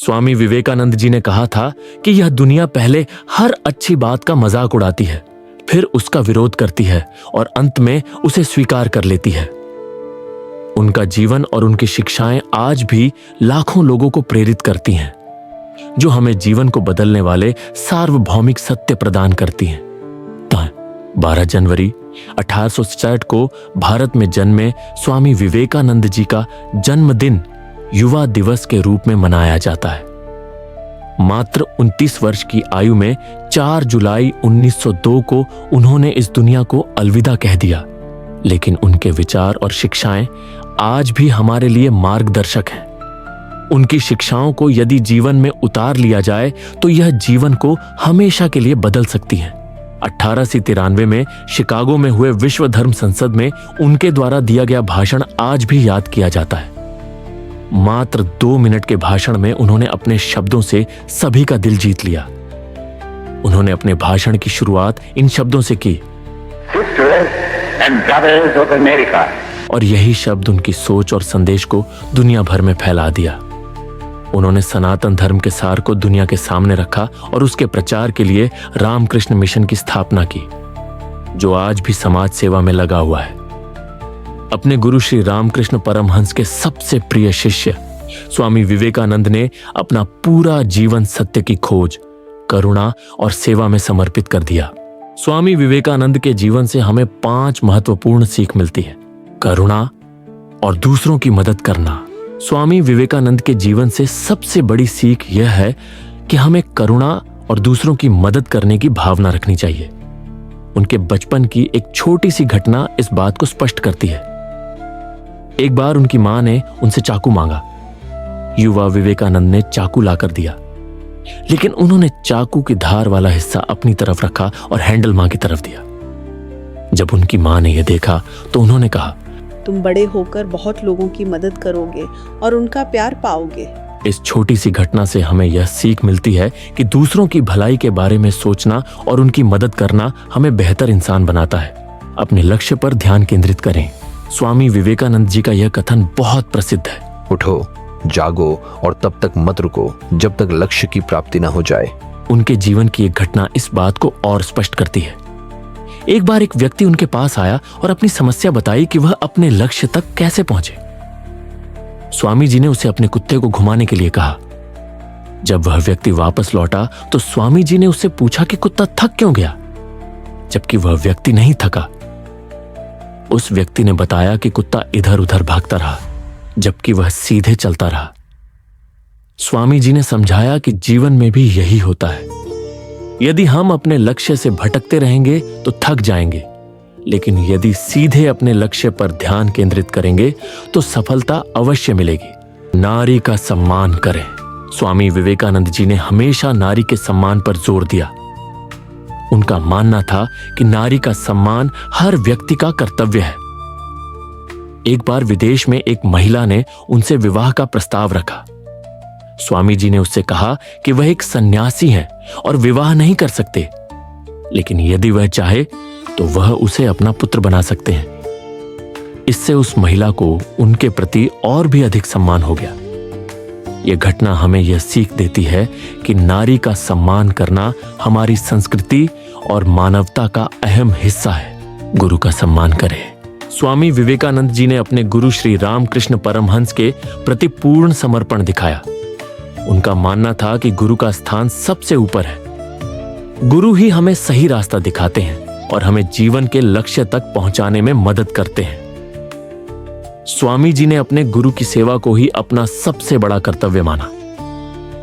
स्वामी विवेकानंद जी ने कहा था कि यह दुनिया पहले हर अच्छी बात का मजाक उड़ाती है, फिर उसका विरोध करती है और अंत में उसे स्वीकार कर लेती है। उनका जीवन और उनकी शिक्षाएं आज भी लाखों लोगों को प्रेरित करती हैं, जो हमें जीवन को बदलने वाले सार्वभौमिक सत्य प्रदान करती हैं। 12 जनवरी 1867 को भारत में जन्मे स्वामी विवेकानंद जी का जन्मदिन युवा दिवस के रूप में मनाया जाता है। मात्र 29 वर्ष की आयु में 4 जुलाई 1902 को उन्होंने इस दुनिया को अलविदा कह दिया, लेकिन उनके विचार और शिक्षाएं आज भी हमारे लिए मार्गदर्शक हैं। उनकी शिक्षाओं को यदि जीवन में उतार लिया जाए तो यह जीवन को हमेशा के लिए बदल सकती हैं। 1893 में शिकागो में हुए विश्व धर्म संसद में उनके द्वारा दिया गया भाषण आज भी याद किया जाता है। मात्र 2 मिनट के भाषण में उन्होंने अपने शब्दों से सभी का दिल जीत लिया। उन्होंने अपने भाषण की शुरुआत इन शब्दों से की, Sisters and brothers of America। और यही शब्द उनकी सोच और संदेश को दुनिया भर में फैला दिया। उन्होंने सनातन धर्म के सार को दुनिया के सामने रखा और उसके प्रचार के लिए रामकृष्ण मिशन की स्थापना की, जो आज भी समाज सेवा में लगा हुआ है। अपने गुरु श्री रामकृष्ण परमहंस के सबसे प्रिय शिष्य स्वामी विवेकानंद ने अपना पूरा जीवन सत्य की खोज, करुणा और सेवा में समर्पित कर दिया। स्वामी विवेकानंद के जीवन से हमें 5 महत्वपूर्ण सीख मिलती है। करुणा और दूसरों की मदद करना। स्वामी विवेकानंद के जीवन से सबसे बड़ी सीख यह है कि हमें करुणा और दूसरों की मदद करने की भावना रखनी चाहिए। उनके बचपन की एक छोटी सी घटना इस बात को स्पष्ट करती है। एक बार उनकी मां ने उनसे चाकू मांगा। युवा विवेकानंद ने चाकू लाकर दिया, लेकिन उन्होंने चाकू की धार वाला हिस्सा अपनी तरफ रखा और हैंडल मां की तरफ दिया। जब उनकी मां ने यह देखा तो उन्होंने कहा, तुम बड़े होकर बहुत लोगों की मदद करोगे और उनका प्यार पाओगे। इस छोटी सी घटना से हमें यह सीख मिलती है कि दूसरों की भलाई के बारे में सोचना और उनकी मदद करना हमें बेहतर इंसान बनाता है। अपने लक्ष्य पर ध्यान केंद्रित करें। स्वामी विवेकानंद जी का यह कथन बहुत प्रसिद्ध है। उठो, जागो और तब तक मत रुको जब तक लक्ष्य की प्राप्ति न हो जाए। उनके जीवन की एक घटना इस बात को और स्पष्ट करती है। एक बार एक व्यक्ति उनके पास आया और अपनी समस्या बताई कि वह अपने लक्ष्य तक कैसे पहुंचे। स्वामी जी ने उसे अपने कुत्ते को घुमाने के लिए कहा। जब वह व्यक्ति वापस लौटा तो स्वामी जी ने उससे पूछा कि कुत्ता थक क्यों गया, जबकि वह व्यक्ति नहीं थका। उस व्यक्ति ने बताया कि कुत्ता इधर उधर भागता रहा, जबकि वह सीधे चलता रहा। स्वामी जी ने समझाया कि जीवन में भी यही होता है। यदि हम अपने लक्ष्य से भटकते रहेंगे तो थक जाएंगे, लेकिन यदि सीधे अपने लक्ष्य पर ध्यान केंद्रित करेंगे तो सफलता अवश्य मिलेगी। नारी का सम्मान करें। स्वामी विवेकानंद जी ने हमेशा नारी के सम्मान पर जोर दिया। उनका मानना था कि नारी का सम्मान हर व्यक्ति का कर्तव्य है। एक बार विदेश में एक महिला ने उनसे विवाह का प्रस्ताव रखा। स्वामी जी ने उससे कहा कि वह एक सन्यासी है और विवाह नहीं कर सकते, लेकिन यदि वह चाहे तो वह उसे अपना पुत्र बना सकते हैं। इससे उस महिला को उनके प्रति और भी अधिक सम्मान हो गया। यह घटना हमें यह सीख देती है कि नारी का सम्मान करना हमारी संस्कृति और मानवता का अहम हिस्सा है। गुरु का सम्मान करें। स्वामी विवेकानंद जी ने अपने गुरु श्री रामकृष्ण परमहंस के प्रति पूर्ण समर्पण दिखाया। उनका मानना था कि गुरु का स्थान सबसे ऊपर है। गुरु ही हमें सही रास्ता दिखाते हैं और हमें जीवन के लक्ष्य तक पहुंचाने में मदद करते हैं। स्वामी जी ने अपने गुरु की सेवा को ही अपना सबसे बड़ा कर्तव्य माना।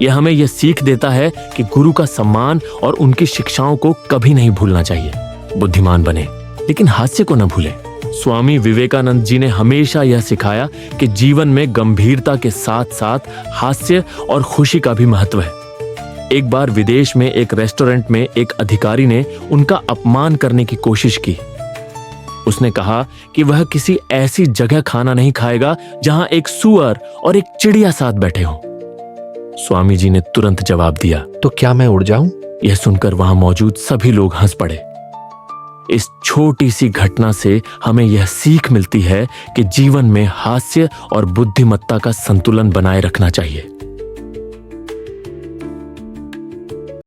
यह हमें यह सीख देता है कि गुरु का सम्मान और उनकी शिक्षाओं को कभी नहीं भूलना चाहिए। बुद्धिमान बने, लेकिन हास्य को न भूलें। स्वामी विवेकानंद जी ने हमेशा यह सिखाया कि जीवन में गंभीरता के साथ साथ हास्य और खुशी का भी महत्व है। एक बार विदेश में एक रेस्टोरेंट में एक अधिकारी ने उनका अपमान करने की कोशिश की। उसने कहा कि वह किसी ऐसी जगह खाना नहीं खाएगा जहां एक सूअर और एक चिड़िया साथ बैठे हों। स्वामी जी ने तुरंत जवाब दिया, तो क्या मैं उड़ जाऊं? यह सुनकर वहां मौजूद सभी लोग हंस पड़े। इस छोटी सी घटना से हमें यह सीख मिलती है कि जीवन में हास्य और बुद्धिमत्ता का संतुलन बनाए रखना चाहिए।